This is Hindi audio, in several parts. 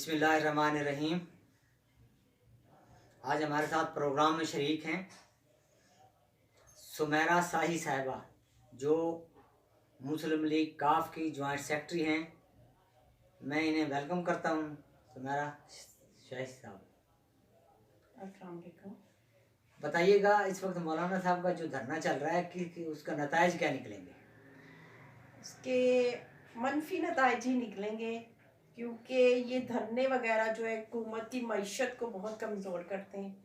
बिस्मिल्लाहिर्रहमानिर्रहीम। आज हमारे साथ प्रोग्राम में शरीक हैं सुमेरा शाही साहिबा, जो मुस्लिम लीग काफ की जॉइंट सेक्रेटरी हैं। मैं इन्हें वेलकम करता हूँ। सुमेरा शाही साहब, अस्सलाम वालेकुम। बताइएगा, इस वक्त मौलाना साहब का जो धरना चल रहा है कि उसका नताइज क्या निकलेंगे? उसके मनफी नताइज ही निकलेंगे, क्योंकि ये धरने वगैरह जो है हुकूमत की मईशत को बहुत कमज़ोर करते हैं।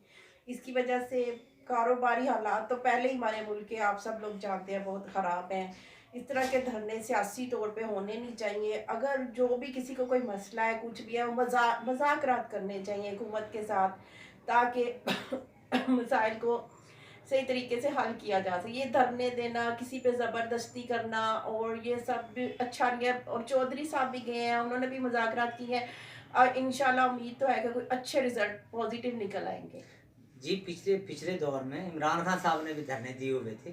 इसकी वजह से कारोबारी हालात तो पहले ही हमारे मुल्क के आप सब लोग जानते हैं बहुत ख़राब हैं। इस तरह के धरने सियासी तौर पे होने नहीं चाहिए। अगर जो भी किसी को कोई मसला है, कुछ भी है, वो मजाकरात करने चाहिए हुकूमत के साथ, ताकि मसाइल को सही तरीके से हल किया जा सके। ये धरने देना, किसी पे ज़बरदस्ती करना और ये सब भी अच्छा नहीं है। और चौधरी साहब भी गए हैं, उन्होंने भी मुज़ाकरात की है और इंशाल्लाह उम्मीद तो है कि कोई अच्छे रिजल्ट पॉजिटिव निकल आएंगे। जी, पिछले दौर में इमरान खान साहब ने भी धरने दिए हुए थे,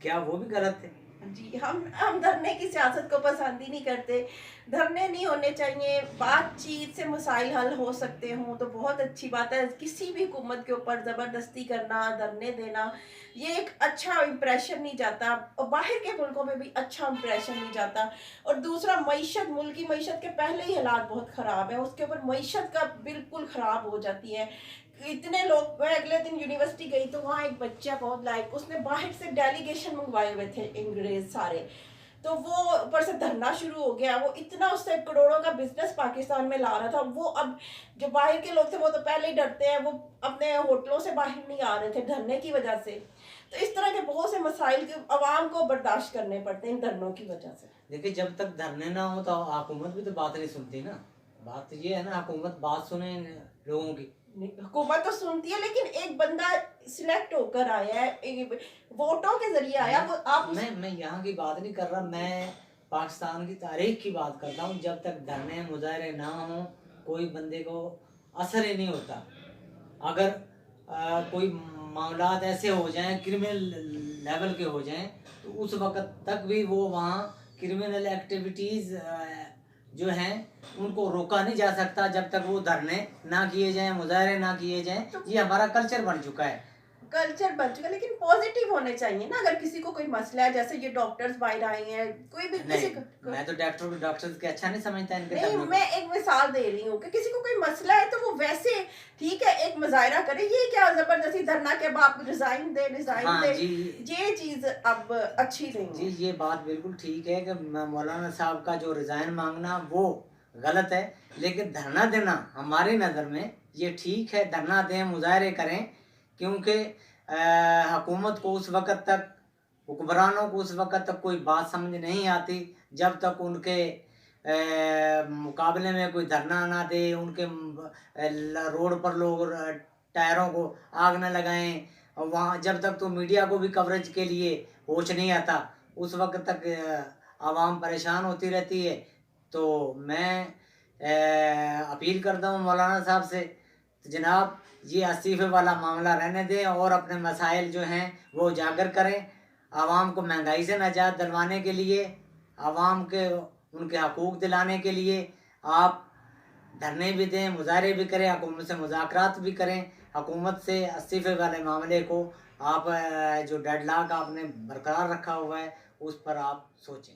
क्या वो भी गलत थे? जी, हम धरने की सियासत को पसंद ही नहीं करते। धरने नहीं होने चाहिए। बातचीत से मसाइल हल हो सकते हों तो बहुत अच्छी बात है। किसी भी हुकूमत के ऊपर ज़बरदस्ती करना, धरने देना, ये एक अच्छा इम्प्रेशन नहीं जाता और बाहर के मुल्कों में भी अच्छा इम्प्रेशन नहीं जाता। और दूसरा, मईशत, मुल्क की मईशत के पहले ही हालात बहुत ख़राब है, उसके ऊपर मईशत का बिल्कुल ख़राब हो जाती है। इतने लोग, मैं अगले दिन यूनिवर्सिटी गई तो वहाँ एक बच्चा बहुत लाइक, उसने बाहर से डेलीगेशन मंगवाए हुए थे अंग्रेज सारे, तो वो ऊपर से धरना शुरू हो गया। वो इतना, उससे करोड़ों का बिजनेस पाकिस्तान में ला रहा था। वो अब जो बाहर के लोग थे वो तो पहले ही डरते हैं, वो अपने होटलों से बाहर नहीं आ रहे थे धरने की वजह से। तो इस तरह के बहुत से मसाइल के आवाम को बर्दाश्त करने पड़ते हैं इन धरनों की वजह से। देखिए, जब तक धरने ना हो तो हुकूमत भी तो बात नहीं सुनती ना। बात तो ये है ना, हुकूमत बात सुने लोगों की। हुकूमत तो सुनती है, लेकिन एक बंदा सिलेक्ट होकर आया है, वोटों के जरिए आया। वो आप मैं यहाँ की बात नहीं कर रहा, मैं पाकिस्तान की तारीख की बात करता हूँ। जब तक धरने मुजाहरे ना हो, कोई बंदे को असर ही नहीं होता। अगर कोई मामलात ऐसे हो जाएं, क्रिमिनल लेवल के हो जाएं, तो उस वक्त तक भी वो वहाँ क्रिमिनल एक्टिविटीज़ जो हैं उनको रोका नहीं जा सकता, जब तक वो धरने ना किए जाएं, मुजाहरे ना किए जाएं। ये हमारा कल्चर बन चुका है। लेकिन पॉजिटिव होने चाहिए ना। अगर किसी को कोई मसला है, जैसे ये डॉक्टर्स बाहर आए हैं, कोई भी किसी को, मैं तो डॉक्टर्स के अच्छा नहीं समझता इनके। नहीं, मैं एक मिसाल दे रही हूँ कि किसी को कोई मसला है तो वो वैसे ठीक है, एक मुजाहरा करे। ये क्या जबरदस्ती धरना के बाद रिजाइन दे ये चीज अब अच्छी नहीं है। जी, ये बात बिल्कुल ठीक है कि मौलाना साहब का जो रिजाइन मांगना वो गलत है, लेकिन धरना देना हमारी नज़र में ये ठीक है। धरना दें, मुजाहरे करें, क्योंकि हुकूमत को उस वक़्त तक, हुक्मरानों को उस वक़्त तक कोई बात समझ नहीं आती जब तक उनके मुकाबले में कोई धरना ना दे, उनके रोड पर लोग टायरों को आग न लगाएं। और वहाँ जब तक तो मीडिया को भी कवरेज के लिए होश नहीं आता, उस वक़्त तक आवाम परेशान होती रहती है। तो मैं अपील करता हूँ मौलाना साहब से, तो जनाब ये इस्तीफ़े वाला मामला रहने दें और अपने मसाइल जो हैं वो उजागर करें। आवाम को महंगाई से निजात दिलवाने के लिए, आवाम के उनके हकूक़ दिलाने के लिए आप धरने भी दें, मुजाहरे भी करें, हुकूमत से मुज़ाकरात भी करें। हुकूमत से इस्तीफ़े वाले मामले को आप जो डेडलॉक आपने बरकरार रखा हुआ है उस पर आप सोचें।